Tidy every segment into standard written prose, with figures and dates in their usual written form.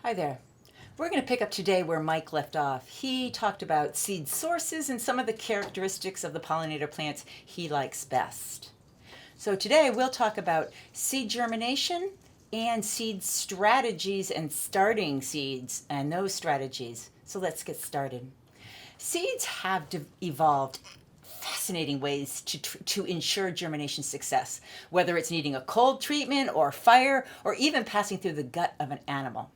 Hi there. We're going to pick up today where Mike left off. He talked about seed sources and some of the characteristics of the pollinator plants he likes best. So today we'll talk about seed germination and seed strategies and starting seeds and those strategies. So let's get started. Seeds have evolved fascinating ways to ensure germination success, whether it's needing a cold treatment or fire or even passing through the gut of an animal.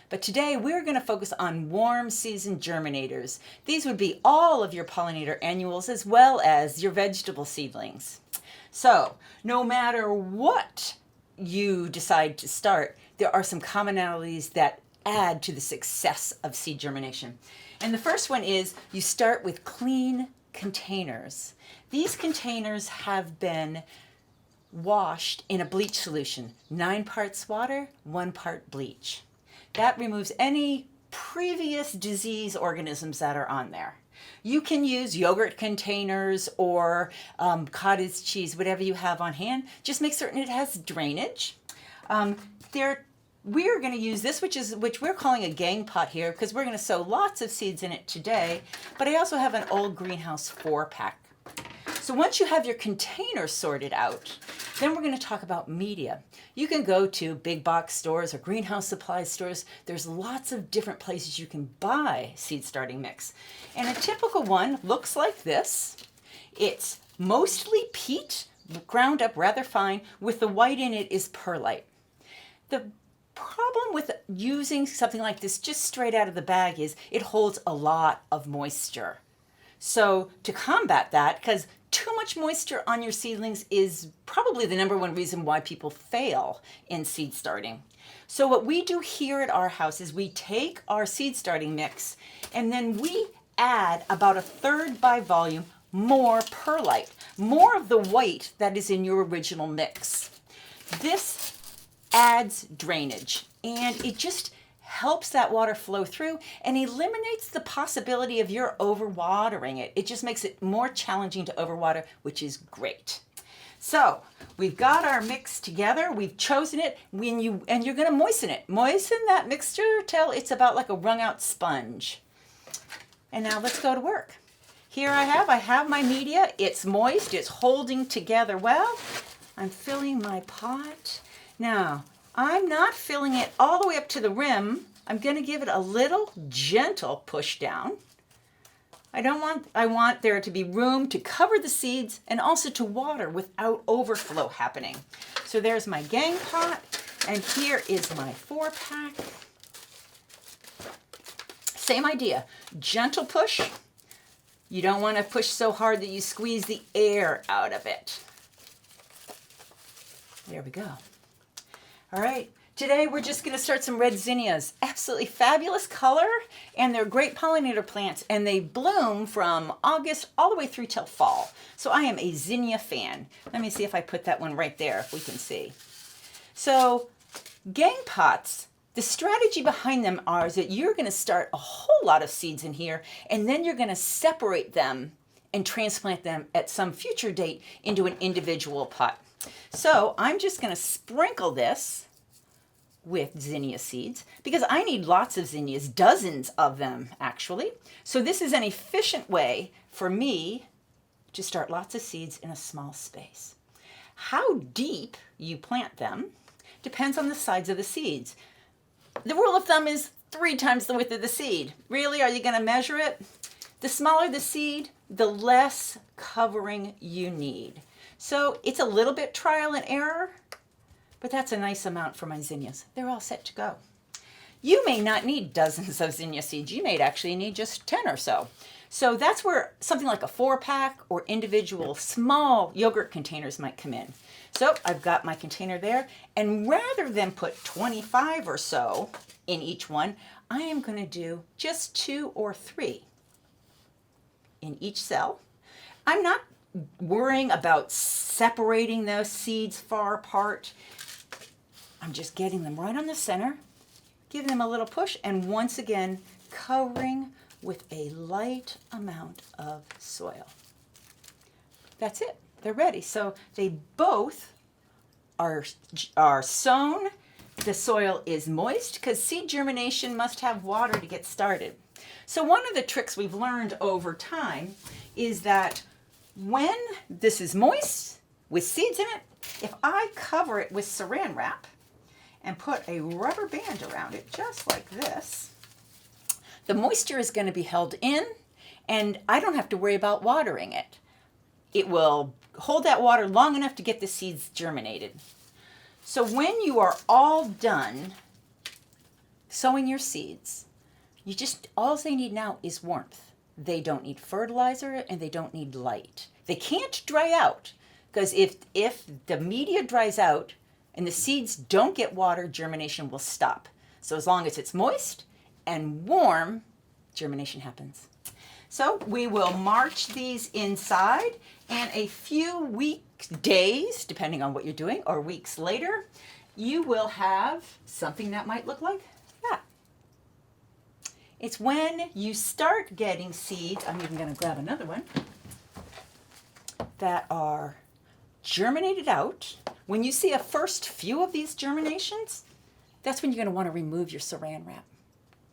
But today we're going to focus on warm season germinators. These would be all of your pollinator annuals as well as your vegetable seedlings. So no matter what you decide to start, there are some commonalities that add to the success of seed germination. And the first one is you start with clean containers. These containers have been washed in a bleach solution, 9 parts water, 1 part bleach. That removes any previous disease organisms that are on there. You can use yogurt containers or cottage cheese, whatever you have on hand. Just make certain it has drainage. We're going to use this, which we're calling a gang pot here, because we're going to sow lots of seeds in it today. But I also have an old greenhouse 4-pack. So once you have your container sorted out, then we're going to talk about media. You can go to big box stores or greenhouse supply stores. There's lots of different places you can buy seed starting mix. And a typical one looks like this. It's mostly peat, ground up rather fine, with the white in it is perlite. The problem with using something like this just straight out of the bag is it holds a lot of moisture. So to combat that, because too much moisture on your seedlings is probably the number one reason why people fail in seed starting. So what we do here at our house is we take our seed starting mix and then we add about 1/3 by volume more perlite, more of the white that is in your original mix. This adds drainage and it just helps that water flow through and eliminates the possibility of your overwatering it. It just makes it more challenging to overwater, which is great. So we've got our mix together. We've chosen it and you're going to moisten it. Moisten that mixture till it's about like a wrung out sponge. And now let's go to work. Here I have my media. It's moist. It's holding together well. I'm filling my pot. Now, I'm not filling it all the way up to the rim. I'm going to give it a little gentle push down. I want there to be room to cover the seeds and also to water without overflow happening. So there's my gang pot, and here is my 4-pack. Same idea, gentle push. You don't want to push so hard that you squeeze the air out of it. There we go. All right, today we're just going to start some red zinnias. Absolutely fabulous color, and they're great pollinator plants, and they bloom from August all the way through till fall. So I am a zinnia fan. Let me see if I put that one right there, if we can see. So gang pots, the strategy behind them is that you're going to start a whole lot of seeds in here, and then you're going to separate them and transplant them at some future date into an individual pot. So I'm just going to sprinkle this with zinnia seeds because I need lots of zinnias, dozens of them actually. So this is an efficient way for me to start lots of seeds in a small space. How deep you plant them depends on the size of the seeds. The rule of thumb is 3 times the width of the seed. Really, are you going to measure it? The smaller the seed, the less covering you need. So it's a little bit trial and error, but that's a nice amount for my zinnias. They're all set to go. You may not need dozens of zinnia seeds. You may actually need just 10 or so. So that's where something like a 4-pack or individual small yogurt containers might come in. So I've got my container there, and rather than put 25 or so in each one, I am going to do just 2 or 3 in each cell. I'm not worrying about separating those seeds far apart. I'm just getting them right on the center, giving them a little push, and once again covering with a light amount of soil. That's it. They're ready. So they both are sown the soil is moist because seed germination must have water to get started. So one of the tricks we've learned over time is that when this is moist with seeds in it, if I cover it with saran wrap and put a rubber band around it just like this, the moisture is going to be held in and I don't have to worry about watering it. It will hold that water long enough to get the seeds germinated. So when you are all done sowing your seeds, all they need now is warmth. They don't need fertilizer and they don't need light. They can't dry out because if the media dries out and the seeds don't get water, germination will stop. So as long as it's moist and warm, germination happens. So we will march these inside, and a few days, depending on what you're doing, or weeks later, you will have something that might look like that. It's when you start getting seeds, I'm even going to grab another one, that are germinated out. When you see a first few of these germinations, that's when you're going to want to remove your saran wrap.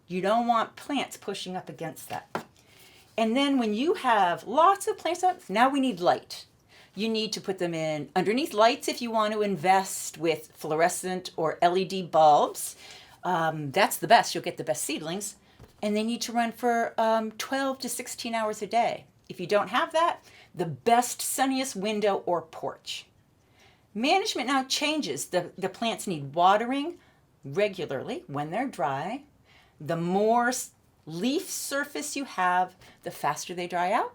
You don't want plants pushing up against that. And then when you have lots of plants up, now we need light. You need to put them in underneath lights if you want to invest with fluorescent or LED bulbs. That's the best. You'll get the best seedlings. And they need to run for 12 to 16 hours a day. If you don't have that, the best sunniest window or porch. Management now changes. The plants need watering regularly when they're dry. The more leaf surface you have, the faster they dry out.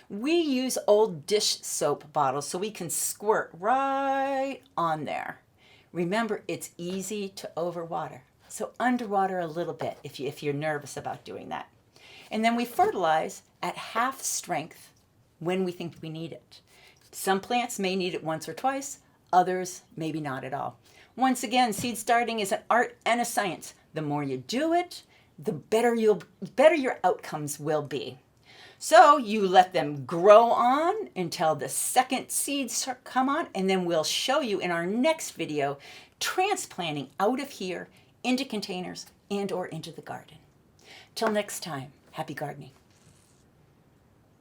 We use old dish soap bottles so we can squirt right on there. Remember, it's easy to overwater. So underwater a little bit if you're nervous about doing that. And then we fertilize at half strength when we think we need it. Some plants may need it once or twice, others maybe not at all. Once again, seed starting is an art and a science. The more you do it, the better your outcomes will be. So you let them grow on until the second seeds come on, and then we'll show you in our next video transplanting out of here into containers and or into the garden. Till next time, happy gardening.